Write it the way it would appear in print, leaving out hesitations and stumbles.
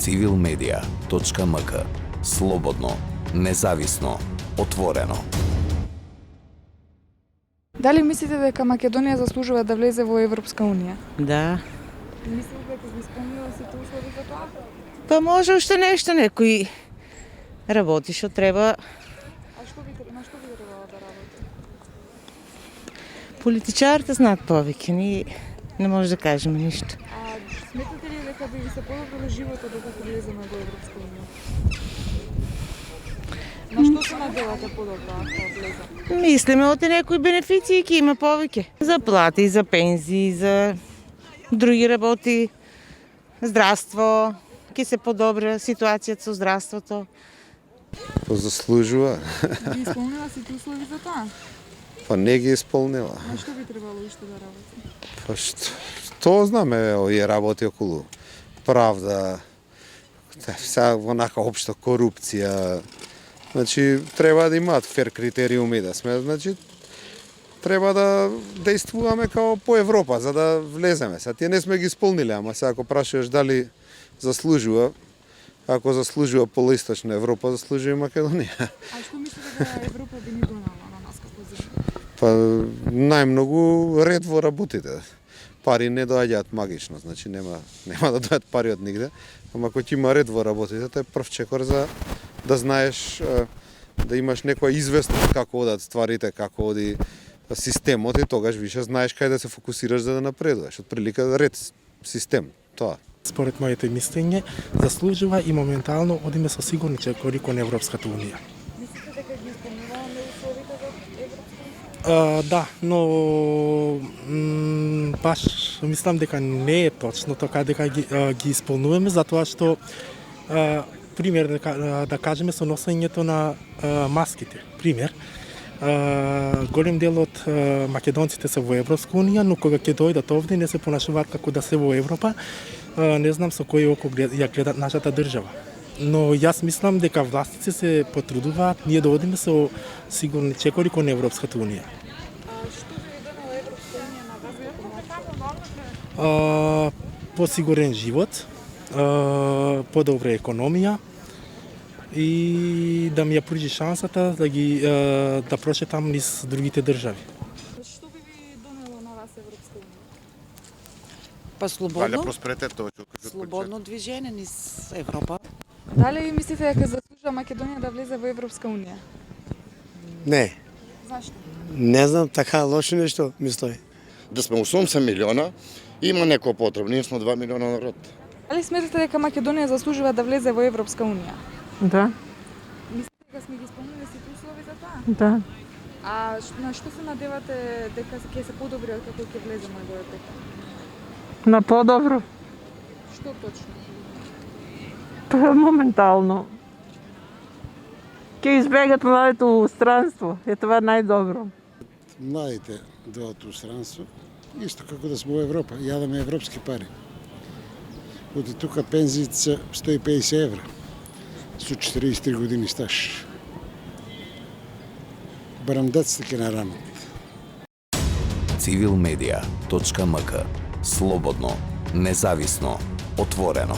civilmedia.mk. Слободно, независно, отворено. Дали мислите дека Македонија заслужува да влезе во Европска унија? Да. Мислите дека се исполнила сите услови за тоа? Па може уште нешто, некој работи што треба. На што би требало да работи? Политичарите знаат повеќе, ние не може да кажеме ништо. А сметате ли дека би ви се подобрило животот докато влеземе во Европска унија? На што се надевате подобро ако влеземе? Мислиме оти некои бенефиции ќе има повеќе. За плати, за пензии, за други работи, здравство, ќе се подобри ситуацијата со здравството. Па заслужува. Би исполнила сите услови за тоа? Па не ги исполнила. На што би требало уште да работи? Па што знаме, овие работи околу правда, сега онака општа корупција. Значи, треба да имаат фер критериуми да сме, значи, треба да действуваме као по Европа, за да влеземе. Сега тие не сме ги исполнили, ама сега ако прашуваш дали заслужува, ако заслужува полуисточна Европа, заслужува и Македонија. А што мислите дека Европа би ни донела на нас како земја? Па најмногу ред во работите. Пари не доаѓаат магично, значи нема да доаѓаат пари од нигде, ама ако ќе има ред во работите, тоа е прв чекор за да знаеш, да имаш некоја известност како одат стварите, како оди системот и тогаш више знаеш кај да се фокусираш за да напредуваш. Од прилика ред, систем, тоа. Според моето мислење, заслужува и моментално одиме со сигурни чекори кон Европската унија. Мислите дека ги исполнуваме условите за Европска унија? Да, но баш мислам дека не е точно така дека ги исполнуваме, затоа што пример да кажеме со носењето на маските. Пример, голем дел од македонците се во Европска унија, но кога ќе дојдат овде не се понашуваат како да се во Европа. Не знам со кој око ја гледат нашата држава. Но јас мислам дека властите се потрудуваат ние да одиме со сигурни чекори кон Европската унија. Што би донела Европска унија на вас? Посигурен живот, подобра економија и да ми ја пружи шансата да прошетам низ другите држави. Што би ви донело на вас Европска унија? Па Слободно движење низ Европа. Дали мислите дека заслужува Македонија да влезе во Европска унија? Не, Зашто? не знам, така лошо нешто мислам. Да сме 80 милиона, има некој потребно, ние сме 2 милиона народ. Дали сметате дека Македонија заслужува да влезе во Европска унија? Да, Мислите дека сме ги исполнили сите услови за тоа? да. А на што се надевате дека ќе се подобри од како ќе влеземе во Европа? На подобро, Што точно? моментално. Ќе избегат младите у странство, е това најдобро. Младите доаат у странство, исто како да сме во Европа, јадаме европски пари. Оти тука пензиите се 150 евра, со 43 години стаж. Барам децата ќе наранат. civilmedia.mk. Слободно, независно, отворено.